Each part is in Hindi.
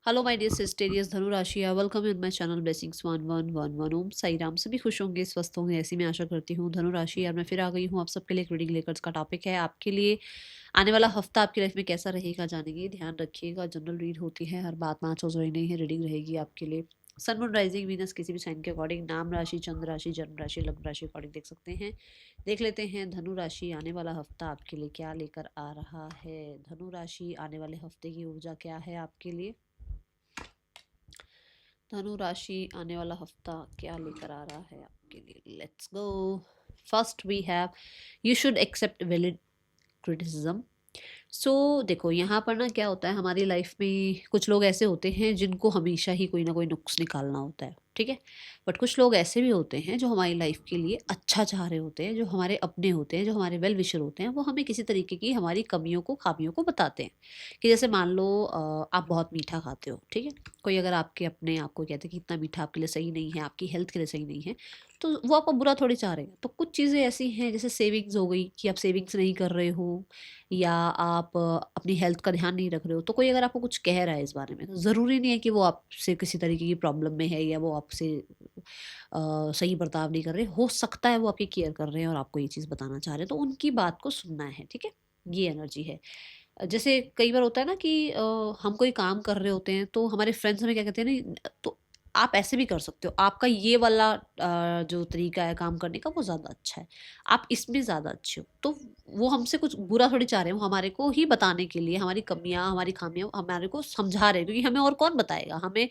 हेलो माय डियर सिस्टेरियस धनु राशि, welcome in my channel blessings 1111 ओम साई राम। सभी खुश होंगे, स्वस्थ होंगे, ऐसी मैं आशा करती हूँ। धनु राशि यार, मैं फिर आ गई हूँ आप सबके लिए एक रीडिंग लेकर। इसका टॉपिक है आपके लिए आने वाला हफ्ता आपकी लाइफ में कैसा रहेगा, जानेंगे। ध्यान रखिएगा, जनरल रीड होती है, हर बात मैच हो रही नहीं है। रीडिंग रहेगी आपके लिए सन मून राइजिंग वीनस किसी भी साइन के अकॉर्डिंग, नाम राशि, चंद्र राशि, जन्म राशि, लग्न राशि अकॉर्डिंग देख सकते हैं। देख लेते हैं धनु राशि आने वाला हफ्ता आपके लिए क्या लेकर आ रहा है। धनु राशि आने वाले हफ्ते की ऊर्जा क्या है आपके लिए। धनु राशि आने वाला हफ्ता क्या लेकर आ रहा है आपके लिए। Let's go. First we have you should accept valid criticism. देखो यहाँ पर ना क्या होता है, हमारी लाइफ में कुछ लोग ऐसे होते हैं जिनको हमेशा ही कोई ना कोई नुक्स निकालना होता है, ठीक है। बट कुछ लोग ऐसे भी होते हैं जो हमारी लाइफ के लिए अच्छा चाह रहे होते हैं, जो हमारे अपने होते हैं, जो हमारे वेल विशर होते हैं। वो हमें किसी तरीके की हमारी कमियों को, खामियों को बताते हैं। कि जैसे मान लो आप बहुत मीठा खाते हो, ठीक है। कोई अगर आपके अपने आपको कहते हैं कि इतना मीठा आपके लिए सही नहीं है, आपकी हेल्थ के लिए सही नहीं है, तो वो आपको बुरा थोड़ी चाह रहे हैं। तो कुछ चीज़ें ऐसी हैं, जैसे सेविंग्स हो गई कि आप सेविंग्स नहीं कर रहे हो, या आप अपनी हेल्थ का ध्यान नहीं रख रहे हो। तो कोई अगर आपको कुछ कह रहा है इस बारे में, तो ज़रूरी नहीं है कि वो आपसे किसी तरीके की प्रॉब्लम में है, या वो आपसे सही बर्ताव नहीं कर रहे। हो सकता है वो आपकी केयर कर रहे हैं और आपको ये चीज़ बताना चाह रहे हैं, तो उनकी बात को सुनना है, ठीक है। ये एनर्जी है। जैसे कई बार होता है ना कि हम कोई काम कर रहे होते हैं, तो हमारे फ्रेंड्स हमें क्या कहते हैं ना, तो आप ऐसे भी कर सकते हो, आपका ये वाला जो तरीका है काम करने का वो ज़्यादा अच्छा है, आप इसमें ज़्यादा अच्छे हो। तो वो हमसे कुछ बुरा थोड़ी चाह रहे हैं, वो हमारे को ही बताने के लिए हमारी कमियां, हमारी खामियां हमारे को समझा रहे हैं, क्योंकि हमें और कौन बताएगा हमें।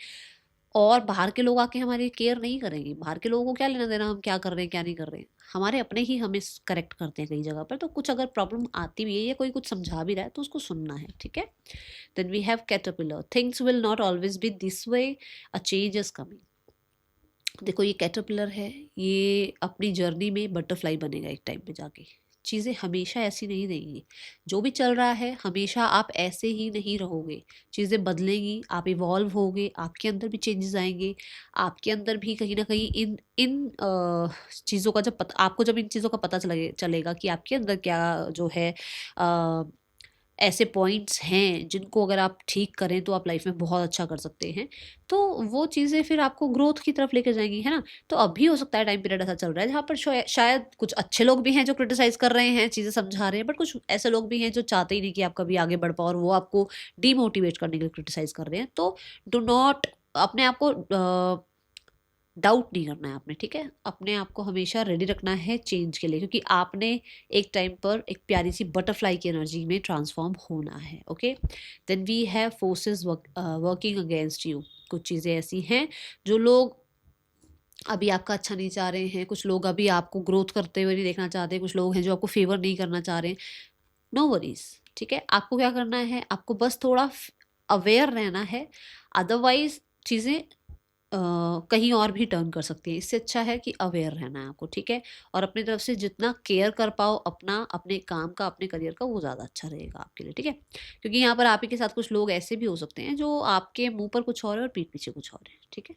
और बाहर के लोग आके हमारी केयर नहीं करेंगे। बाहर के लोगों को क्या लेना देना हम क्या कर रहे हैं क्या नहीं कर रहे हैं। हमारे अपने ही हमें करेक्ट करते हैं कई जगह पर। तो कुछ अगर प्रॉब्लम आती भी है या कोई कुछ समझा भी रहा है, तो उसको सुनना है, ठीक है। Then we have caterpillar. Things will not always be this way, a change is coming. देखो ये कैटरपिलर है, ये अपनी जर्नी में बटरफ्लाई बनेगा एक टाइम पे जाके। चीज़ें हमेशा ऐसी नहीं रहेंगी। जो भी चल रहा है हमेशा आप ऐसे ही नहीं रहोगे। चीज़ें बदलेंगी, आप इवॉल्व होगे, आपके अंदर भी चेंजेस आएंगे। आपके अंदर भी कहीं ना कहीं इन इन चीज़ों का जब पता आपको, जब इन चीज़ों का पता चलेगा कि आपके अंदर क्या जो है, ऐसे पॉइंट्स हैं जिनको अगर आप ठीक करें तो आप लाइफ में बहुत अच्छा कर सकते हैं। तो वो चीज़ें फिर आपको ग्रोथ की तरफ लेकर जाएंगी, है ना। तो अभी हो सकता है टाइम पीरियड ऐसा चल रहा है जहाँ पर शायद कुछ अच्छे लोग भी हैं जो क्रिटिसाइज कर रहे हैं, चीज़ें समझा रहे हैं, बट कुछ ऐसे लोग भी हैं जो चाहते ही नहीं कि आप कभी आगे बढ़ पाओ, और वो आपको डीमोटिवेट करने के लिए क्रिटिसाइज कर रहे हैं। तो डू नॉट अपने आप को डाउट नहीं करना है आपने, ठीक है। अपने आप को हमेशा रेडी रखना है चेंज के लिए, क्योंकि आपने एक टाइम पर एक प्यारी सी बटरफ्लाई की एनर्जी में ट्रांसफॉर्म होना है। Okay. Then we have forces working against you. कुछ चीज़ें ऐसी हैं जो लोग अभी आपका अच्छा नहीं चाह रहे हैं, कुछ लोग अभी आपको ग्रोथ करते हुए नहीं देखना चाहते, कुछ लोग हैं जो आपको फेवर नहीं करना चाह रहे हैं। नो वरीज, ठीक है। आपको क्या करना है, आपको बस थोड़ा अवेयर रहना है। अदरवाइज चीज़ें कहीं और भी टर्न कर सकती है। इससे अच्छा है कि अवेयर रहना है आपको, ठीक है। और अपनी तरफ से जितना केयर कर पाओ अपना, अपने काम का, अपने करियर का, वो ज़्यादा अच्छा रहेगा आपके लिए, ठीक है। क्योंकि यहाँ पर आप ही के साथ कुछ लोग ऐसे भी हो सकते हैं जो आपके मुंह पर कुछ और है और पीठ पीछे कुछ और है, ठीक है।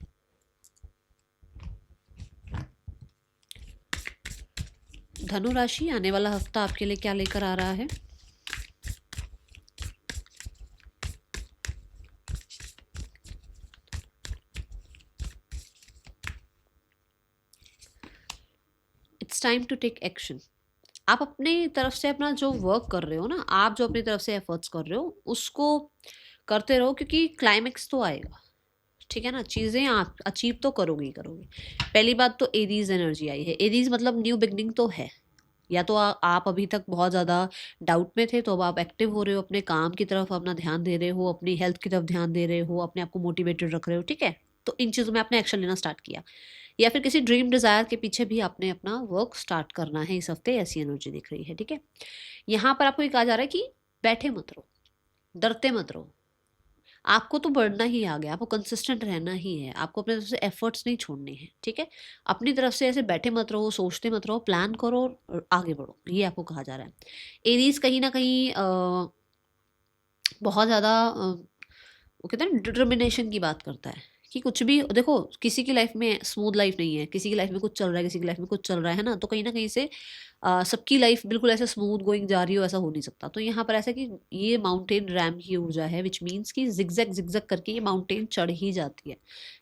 धनु राशि आने वाला हफ्ता आपके लिए क्या लेकर आ रहा है। It's time to take action. आप अपनी तरफ से अपना जो वर्क कर रहे हो ना, आप जो अपनी तरफ से एफर्ट्स कर रहे हो उसको करते रहो, क्योंकि क्लाइमेक्स तो आएगा, ठीक है ना। चीज़ें आप अचीव तो करोगे ही करोगे। पहली बात तो एरीज एनर्जी आई है। एरीज मतलब न्यू बिगनिंग तो है। या तो आप अभी तक बहुत ज़्यादा डाउट में थे, तो अब आप एक्टिव हो रहे हो, अपने काम की तरफ अपना ध्यान दे रहे हो, अपनी हेल्थ की तरफ ध्यान दे रहे हो, अपने आप को मोटिवेटेड रख रहे हो, ठीक है। तो इन चीज़ों में आपने एक्शन लेना स्टार्ट किया, या फिर किसी ड्रीम डिज़ायर के पीछे भी आपने अपना वर्क स्टार्ट करना है इस हफ्ते। ऐसी एनर्जी दिख रही है, ठीक है। यहाँ पर आपको ये कहा जा रहा है कि बैठे मत रहो, डरते मत रहो। आपको तो बढ़ना ही आ गया, आपको कंसिस्टेंट रहना ही है, आपको अपने तरफ से एफर्ट्स नहीं छोड़ने हैं, ठीक है। अपनी तरफ से ऐसे बैठे मत रहो, सोचते मत रहो, प्लान करो और आगे बढ़ो, ये आपको कहा जा रहा है। एरीज कहीं ना कहीं बहुत ज़्यादा वो कहते हैं डिटर्मिनेशन की बात करता है। कि कुछ भी देखो, किसी की लाइफ में स्मूथ लाइफ नहीं है, किसी की लाइफ में कुछ चल रहा है, किसी की लाइफ में कुछ चल रहा है ना। तो कहीं ना कहीं से सबकी लाइफ बिल्कुल ऐसे स्मूथ गोइंग जा रही हो, ऐसा हो नहीं सकता। तो यहाँ पर ऐसा कि ये माउंटेन रैम की ऊर्जा है, विच मीन्स कि जिगजैग जिगजैग करके ये माउंटेन चढ़ ही जाती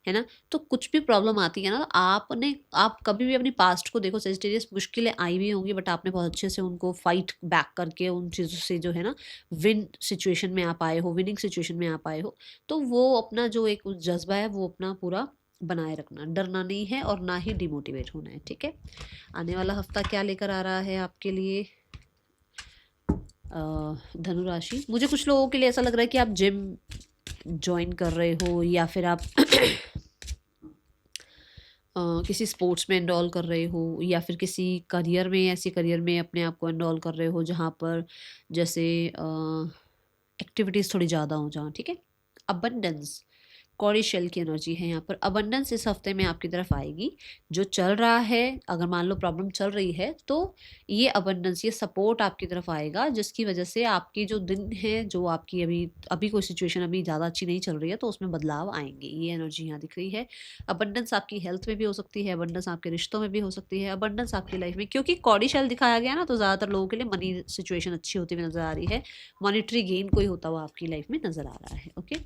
है ना। तो कुछ भी प्रॉब्लम आती है ना, आप कभी भी अपनी पास्ट को देखो, सेजिटेरियस मुश्किलें आई भी होंगी बट आपने बहुत अच्छे से उनको फाइट बैक करके उन चीज़ों से जो है ना विनिंग सिचुएशन में आप आए हो। तो वो अपना जो एक जज्बा है वो अपना पूरा बनाए रखना, डरना नहीं है और ना ही डिमोटिवेट होना है, ठीक है। आने वाला हफ्ता क्या लेकर आ रहा है आपके लिए धनु राशि। मुझे कुछ लोगों के लिए ऐसा लग रहा है कि आप जिम ज्वाइन कर रहे हो या फिर आप किसी स्पोर्ट्स में एनरोल कर रहे हो या फिर किसी करियर में, ऐसी करियर में अपने आप को एनरोल कर रहे हो जहाँ पर जैसे एक्टिविटीज़ थोड़ी ज़्यादा हो जहाँ, ठीक है। अबंडेंस, कॉरी शेल की एनर्जी है यहाँ पर। अबंडेंस इस हफ्ते में आपकी तरफ आएगी। जो चल रहा है, अगर मान लो प्रॉब्लम चल रही है तो ये अबंडेंस, ये सपोर्ट आपकी तरफ आएगा, जिसकी वजह से आपकी जो दिन है, जो आपकी अभी कोई सिचुएशन अभी ज़्यादा अच्छी नहीं चल रही है तो उसमें बदलाव आएंगे। ये एनर्जी यहाँ दिख रही है। अबंडेंस आपकी हेल्थ में भी हो सकती है, अबंडेंस आपके रिश्तों में भी हो सकती है, अबंडेंस आपकी लाइफ में, क्योंकि कॉडी शेल दिखाया गया ना तो ज़्यादातर लोगों के लिए मनी सिचुएशन अच्छी होती हुई नजर आ रही है, मॉनिटरी गेन कोई होता हुआ आपकी लाइफ में नजर आ रहा है। ओके,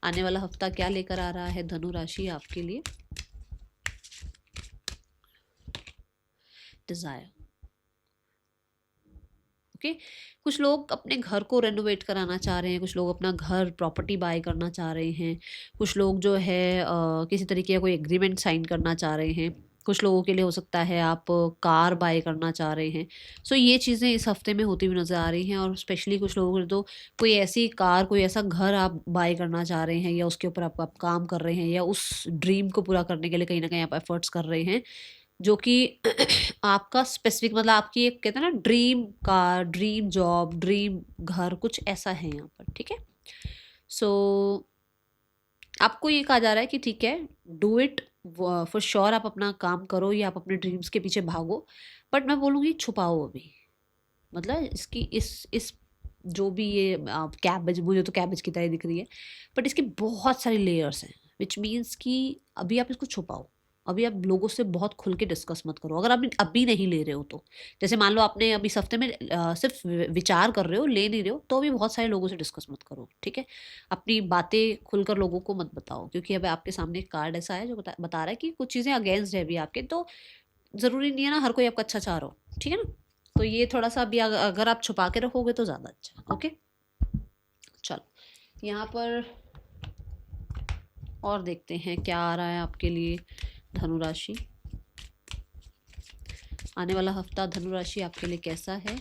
आने वाला हफ्ता क्या लेकर आ रहा है धनु राशि आपके लिए। Desire, okay. कुछ लोग अपने घर को रेनोवेट कराना चाह रहे हैं, कुछ लोग अपना घर प्रॉपर्टी बाय करना चाह रहे हैं, कुछ लोग जो है किसी तरीके का कोई एग्रीमेंट साइन करना चाह रहे हैं, कुछ लोगों के लिए हो सकता है आप कार बाय करना चाह रहे हैं। सो ये चीज़ें इस हफ्ते में होती हुई नज़र आ रही हैं। और स्पेशली कुछ लोगों के तो कोई ऐसी कार, कोई ऐसा घर आप बाय करना चाह रहे हैं या उसके ऊपर आप काम कर रहे हैं या उस ड्रीम को पूरा करने के लिए कहीं ना कहीं आप एफर्ट्स कर रहे हैं, जो कि आपका स्पेसिफिक मतलब आपकी एक कहते हैं ना dream car, dream job, dream घर, कुछ ऐसा है यहाँ पर, ठीक है। सो आपको ये कहा जा रहा है कि ठीक है, डू इट फॉर श्योर, आप अपना काम करो या आप अपने ड्रीम्स के पीछे भागो, बट मैं बोलूँगी छुपाओ अभी। मतलब इसकी इस जो भी ये कैबेज, मुझे तो कैबेज की तरह दिख रही है, बट इसके बहुत सारे लेयर्स हैं, विच मीन्स कि अभी आप इसको छुपाओ। अभी आप लोगों से बहुत खुल के डिस्कस मत करो, अगर आप अभी नहीं ले रहे हो तो। जैसे मान लो आपने अभी इस हफ्ते में सिर्फ विचार कर रहे हो, ले नहीं रहे हो, तो भी बहुत सारे लोगों से डिस्कस मत करो, ठीक है। अपनी बातें खुलकर लोगों को मत बताओ, क्योंकि अब आपके सामने एक कार्ड ऐसा है जो बता रहा है कि कुछ चीज़ें अगेंस्ट है अभी आपके। तो ज़रूरी नहीं है ना हर कोई आपका अच्छा चाह रहा हो, ठीक है ना। तो ये थोड़ा सा अभी अगर आप छुपा के रखोगे तो ज़्यादा अच्छा। ओके, चलो यहाँ पर और देखते हैं क्या आ रहा है आपके लिए धनु राशि। आने वाला हफ्ता धनु राशि आपके लिए कैसा है।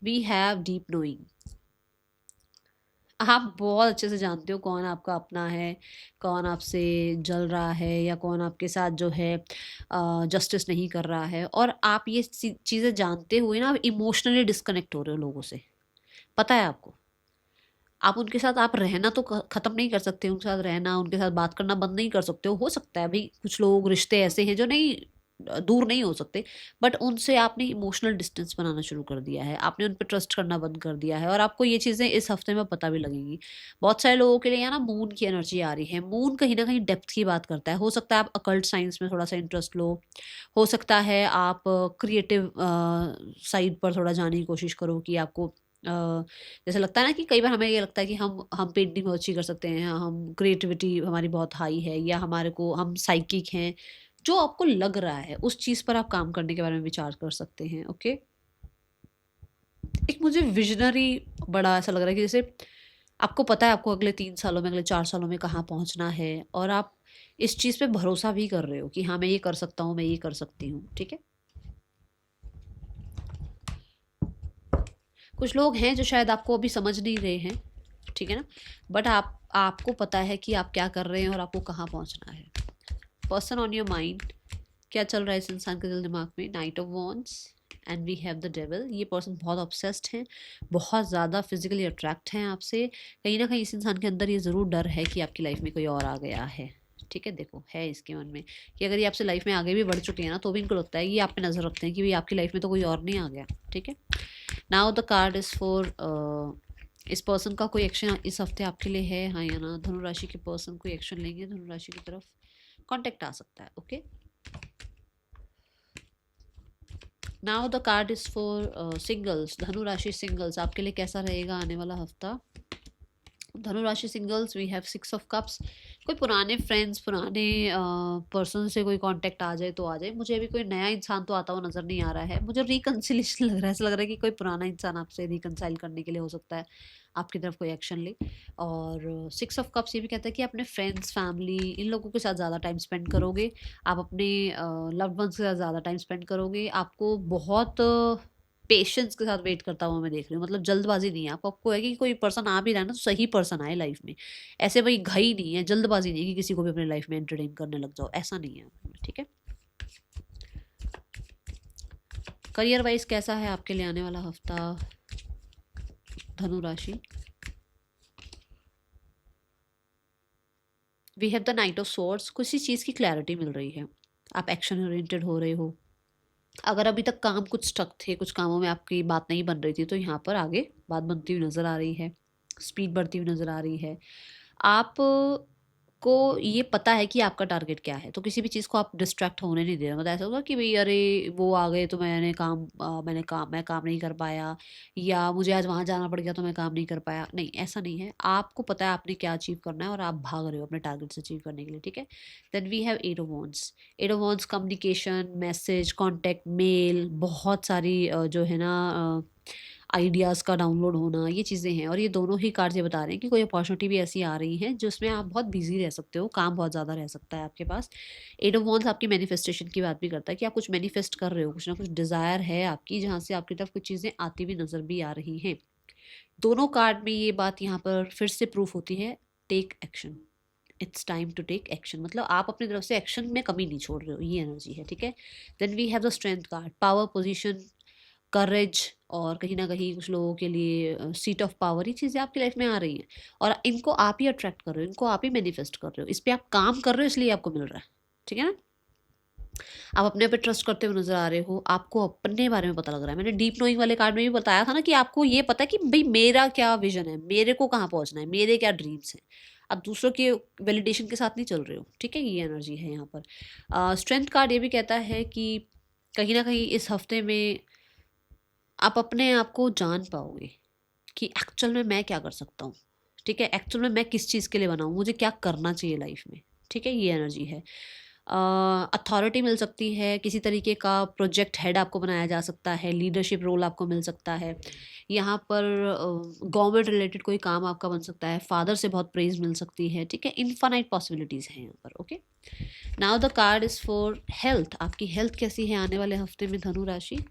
We have deep knowing. आप बहुत अच्छे से जानते हो कौन आपका अपना है, कौन आपसे जल रहा है या कौन आपके साथ जो है जस्टिस नहीं कर रहा है। और आप ये चीज़ें जानते हुए ना, आप इमोशनली डिस्कनेक्ट हो रहे हो लोगों से, पता है आपको। आप उनके साथ आप रहना तो ख़त्म नहीं कर सकते, उनके साथ रहना, उनके साथ बात करना बंद नहीं कर सकते हो सकता है अभी कुछ लोग, रिश्ते ऐसे हैं जो नहीं दूर नहीं हो सकते, बट उनसे आपने इमोशनल डिस्टेंस बनाना शुरू कर दिया है, आपने उन पर ट्रस्ट करना बंद कर दिया है। और आपको ये चीज़ें इस हफ्ते में पता भी लगेंगी। बहुत सारे लोगों के लिए यहाँ ना मून की एनर्जी आ रही है। मून कहीं ना कहीं डेप्थ की बात करता है। हो सकता है आप अकल्ट साइंस में थोड़ा सा इंटरेस्ट लो, हो सकता है आप क्रिएटिव साइड पर थोड़ा जाने की कोशिश करो कि आपको जैसे लगता है ना कि कई बार हमें ये लगता है कि हम पेंटिंग बहुत अच्छी कर सकते हैं, हम क्रिएटिविटी हमारी बहुत हाई है, या हमारे को हम साइकिक हैं, जो आपको लग रहा है उस चीज़ पर आप काम करने के बारे में विचार कर सकते हैं। ओके, एक मुझे विजनरी बड़ा ऐसा लग रहा है कि जैसे आपको पता है आपको अगले 3 सालों में, अगले 4 सालों में कहाँ पहुँचना है, और आप इस चीज़ पे भरोसा भी कर रहे हो कि हाँ मैं ये कर सकता हूँ, मैं ये कर सकती हूँ, ठीक है। कुछ लोग हैं जो शायद आपको अभी समझ नहीं रहे हैं, ठीक है ना, बट आपको पता है कि आप क्या कर रहे हैं और आपको कहाँ पहुँचना है। पर्सन ऑन योर माइंड, क्या चल रहा है इस इंसान के दिल दिमाग में। Knight of wands and we have the devil. ये पर्सन बहुत ऑब्सेस्ड हैं, बहुत ज़्यादा फिजिकली अट्रैक्ट हैं आपसे। कहीं ना कहीं इस इंसान के अंदर ये ज़रूर डर है कि आपकी लाइफ में कोई और आ गया है, ठीक है। देखो है इसके मन में कि अगर ये आपसे लाइफ में आगे भी बढ़ चुके हैं ना, तो भी इनको लगता है कि आप पे नज़र रखते हैं कि भाई आपकी लाइफ में तो कोई और नहीं आ गया, ठीक है। Now the card is for इस पर्सन का कोई एक्शन इस हफ्ते आपके लिए है, हाँ या ना। धनु राशि के पर्सन कोई एक्शन लेंगे, धनु राशि की तरफ कांटेक्ट आ सकता है। Okay, now the card is for singles, धनु राशि सिंगल्स, आपके लिए कैसा रहेगा आने वाला हफ्ता। धनु राशि singles, we have 6 of cups. कोई पुराने फ्रेंड्स, पुराने पर्सन से कोई कांटेक्ट आ जाए तो आ जाए। मुझे अभी कोई नया इंसान तो आता हुआ नज़र नहीं आ रहा है, मुझे रिकन्सिलेशन लग रहा है, ऐसा लग रहा है कि कोई पुराना इंसान आपसे रिकनसाइल करने के लिए हो सकता है आपकी तरफ कोई एक्शन ले। और 6 ऑफ कप्स ये भी कहता है कि अपने फ्रेंड्स, फैमिली, इन लोगों के साथ ज़्यादा टाइम स्पेंड करोगे, आप अपने लव्ड वंस के साथ ज़्यादा टाइम स्पेंड करोगे। आपको बहुत पेशेंस के साथ वेट करता हुआ मैं देख रही हूँ, मतलब जल्दबाजी नहीं है आपको। आपको है कि कोई पर्सन आ भी रहा है ना तो सही पर्सन आए लाइफ में, ऐसे भाई घई नहीं है, जल्दबाजी नहीं है कि किसी को भी अपने लाइफ में एंटरटेन करने लग जाओ, ऐसा नहीं है। ठीक है, करियर वाइज कैसा है आपके लिए आने वाला हफ्ता धनु राशि। We have the knight of swords, किसी चीज़ की क्लैरिटी मिल रही है, आप एक्शन ओरिएंटेड हो रहे हो। अगर अभी तक काम कुछ स्टक थे, कुछ कामों में आपकी बात नहीं बन रही थी, तो यहाँ पर आगे बात बनती हुई नज़र आ रही है, स्पीड बढ़ती हुई नज़र आ रही है। आप को ये पता है कि आपका टारगेट क्या है, तो किसी भी चीज़ को आप डिस्ट्रैक्ट होने नहीं दे रहे। मतलब ऐसा होगा कि भाई अरे वो आ गए तो मैं काम नहीं कर पाया, या मुझे आज वहाँ जाना पड़ गया तो मैं काम नहीं कर पाया। नहीं, ऐसा नहीं है, आपको पता है आपने क्या अचीव करना है और आप भाग रहे हो अपने टारगेट्स अचीव करने के लिए। ठीक है, then we have 8 of wands. 8 of wands communication, message, contact, mail, बहुत सारी जो है ना आइडियाज़ का डाउनलोड होना, ये चीज़ें हैं। और ये दोनों ही कार्ड्स ये बता रहे हैं कि कोई अपॉर्चुनिटी भी ऐसी आ रही है जिसमें आप बहुत बिजी रह सकते हो, काम बहुत ज़्यादा रह सकता है आपके पास। 8 ऑफ वांड्स आपकी मैनिफेस्टेशन की बात भी करता है कि आप कुछ मैनिफेस्ट कर रहे हो, कुछ ना कुछ डिज़ायर है आपकी, जहाँ से आपकी तरफ कुछ चीज़ें आती हुई नज़र भी आ रही हैं। दोनों कार्ड में ये बात यहाँ पर फिर से प्रूफ होती है, take action, it's time to take action. मतलब आप अपनी तरफ से एक्शन में कमी नहीं छोड़ रहे हो, ये एनर्जी है। ठीक है, then we have the strength card, power, position, courage, और कहीं ना कहीं कुछ लोगों के लिए सीट ऑफ पावर, ये चीज़ें आपकी लाइफ में आ रही हैं और इनको आप ही अट्रैक्ट कर रहे हो, इनको आप ही मैनिफेस्ट कर रहे हो, इस पर आप काम कर रहे हो, इसलिए आपको मिल रहा है। ठीक है ना, आप अपने पे ट्रस्ट करते हुए नजर आ रहे हो, आपको अपने बारे में पता लग रहा है। मैंने डीप नोइंग वाले कार्ड में भी बताया था ना कि आपको ये पता है कि भाई मेरा क्या विजन है, मेरे को कहाँ पहुंचना है, मेरे क्या ड्रीम्स हैं। आप दूसरों के वैलिडेशन के साथ नहीं चल रहे हो। ठीक है, ये एनर्जी है यहाँ पर। स्ट्रेंथ कार्ड ये भी कहता है कि कहीं ना कहीं इस हफ्ते में आप अपने आप को जान पाओगे कि एक्चुअल में मैं क्या कर सकता हूँ। ठीक है, एक्चुअल में मैं किस चीज़ के लिए बना हूँ, मुझे क्या करना चाहिए लाइफ में। ठीक है, ये एनर्जी है। अथॉरिटी मिल सकती है, किसी तरीके का प्रोजेक्ट हेड आपको बनाया जा सकता है, लीडरशिप रोल आपको मिल सकता है। यहाँ पर गवर्नमेंट रिलेटेड कोई काम आपका बन सकता है, फादर से बहुत प्रेज मिल सकती है। ठीक है, इनफाइनाइट पॉसिबिलिटीज़ हैं यहाँ पर। Okay, now the card is for health, आपकी हेल्थ कैसी है आने वाले हफ्ते में धनु राशि।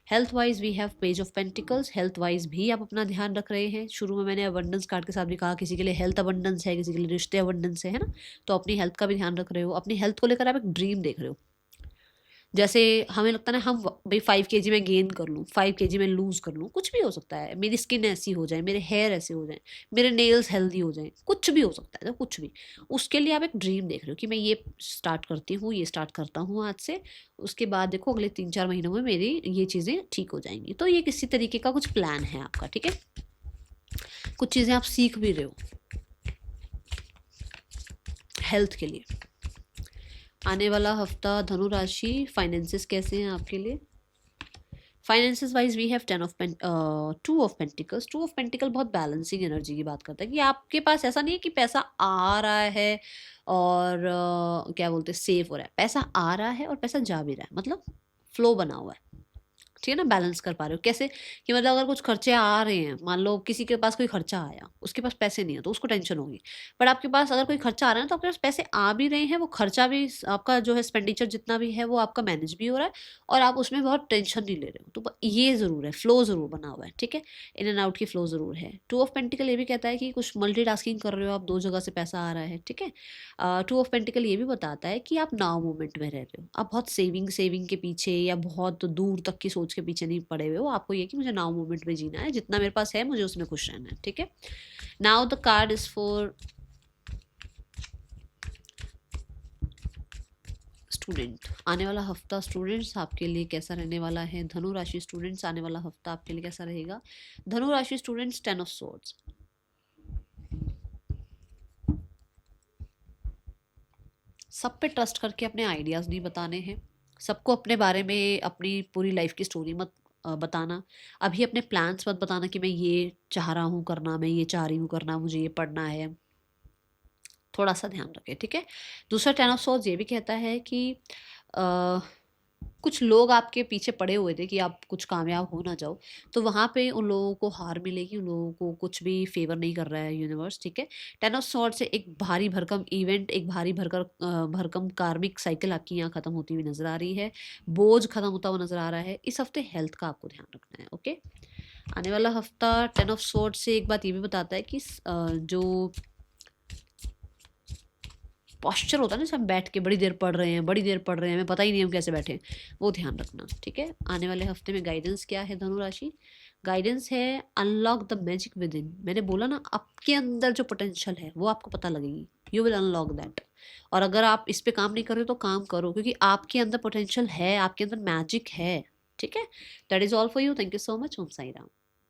Health wise we have page of pentacles, health wise भी आप अपना ध्यान रख रहे हैं। शुरू में मैंने अबंडेंस कार्ड के साथ भी कहा, किसी के लिए हेल्थ अबंडेंस है, किसी के लिए रिश्ते अबंडेंस है ना, तो अपनी हेल्थ का भी ध्यान रख रहे हो। अपनी हेल्थ को लेकर आप एक ड्रीम देख रहे हो, जैसे हमें लगता है ना हम भाई 5 kg में गेन कर लूँ, 5 kg में लूज कर लूँ, कुछ भी हो सकता है, मेरी स्किन ऐसी हो जाए, मेरे हेयर ऐसे हो जाए, मेरे नेल्स हेल्दी हो जाए, कुछ भी हो सकता है, तो कुछ भी। उसके लिए आप एक ड्रीम देख रहे हो कि मैं ये स्टार्ट करती हूँ, ये स्टार्ट करता हूँ आज से, उसके बाद देखो अगले 3-4 महीनों में मेरी ये चीज़ें ठीक हो जाएंगी। तो ये किसी तरीके का कुछ प्लान है आपका। ठीक है, कुछ चीज़ें आप सीख भी रहे हो हेल्थ के लिए। आने वाला हफ्ता धनु राशि फाइनेंसेस कैसे हैं आपके लिए। Finances wise we have 2 of pentacles. 2 of pentacle बहुत बैलेंसिंग एनर्जी की बात करता है कि आपके पास ऐसा नहीं है कि पैसा आ रहा है और क्या बोलते हैं सेव हो रहा है, पैसा आ रहा है और पैसा जा भी रहा है, मतलब फ्लो बना हुआ है। ठीक है ना, बैलेंस कर पा रहे हो कैसे कि मतलब अगर कुछ खर्चे आ रहे हैं, मान लो किसी के पास कोई खर्चा आया, उसके पास पैसे नहीं है तो उसको टेंशन होगी। बट आपके पास अगर कोई खर्चा आ रहा है तो आपके पास पैसे आ भी रहे हैं, वो खर्चा भी आपका जो है एक्सपेंडिचर जितना भी है वो आपका मैनेज भी हो रहा है और आप उसमें बहुत टेंशन नहीं ले रहे हो। तो ये ज़रूर है, फ्लो ज़रूर बना हुआ है। ठीक है, इन एंड आउट की फ्लो ज़रूर है। 2 ऑफ पेंटिकल ये भी कहता है कि कुछ मल्टीटास्किंग कर रहे हो आप, 2 जगह से पैसा आ रहा है। ठीक है, 2 ऑफ पेंटिकल ये भी बताता है कि आप नाउ मोमेंट में रह रहे हो, आप बहुत सेविंग सेविंग के पीछे या बहुत दूर तक की सोच के पीछे नहीं पड़े हुए हो। आपको ये कि मुझे नाउ मोमेंट में जीना है, जितना मेरे पास है मुझे उसमें खुश रहना है। ठीक है, now the card is for student. आने वाला हफ्ता स्टूडेंट्स आपके लिए कैसा रहने वाला है धनु राशि स्टूडेंट्स, आने वाला हफ्ता आपके लिए कैसा रहेगा धनु राशि स्टूडेंट्स। 10 ऑफ सोर्ड्स, सब पे ट्रस्ट करके अपने आइडियाज़ नहीं बताने हैं, सबको अपने बारे में अपनी पूरी लाइफ की स्टोरी मत बताना। अभी अपने प्लान्स मत बताना कि मैं ये चाह रहा हूँ करना, मैं ये चाह रही हूँ करना, मुझे ये पढ़ना है। थोड़ा सा ध्यान रखें, ठीक है। दूसरा टेन ऑफ सॉर्ड्स ये भी कहता है कि कुछ लोग आपके पीछे पड़े हुए थे कि आप कुछ कामयाब हो ना जाओ, तो वहाँ पे उन लोगों को हार मिलेगी, उन लोगों को कुछ भी फेवर नहीं कर रहा है यूनिवर्स, ठीक है। टेन ऑफ सॉर्ड से एक भारी भरकम इवेंट, एक भारी भरकम कार्मिक साइकिल आपकी यहाँ खत्म होती हुई नजर आ रही है, बोझ खत्म होता हुआ नजर आ रहा है। इस हफ्ते हेल्थ का आपको ध्यान रखना है, ओके। आने वाला हफ्ता टेन ऑफ सॉर्ड से एक बात ये भी बताता है कि जो पॉस्चर होता है ना, जैसे हम बैठ के बड़ी देर पढ़ रहे हैं, बड़ी देर पढ़ रहे हैं, हमें पता ही नहीं हम कैसे बैठे, वो ध्यान रखना, ठीक है। आने वाले हफ्ते में गाइडेंस क्या है धनु राशि? गाइडेंस है unlock the magic with in. मैंने बोला ना, आपके अंदर जो पोटेंशियल है वो आपको पता लगेगी, यू विल अनलॉक दैट। और अगर आप इस पे काम नहीं कर रहे हो तो काम करो, क्योंकि आपके अंदर पोटेंशियल है, आपके अंदर मैजिक है, ठीक है। That is all for you. Thank you so much. Om Sai Ram.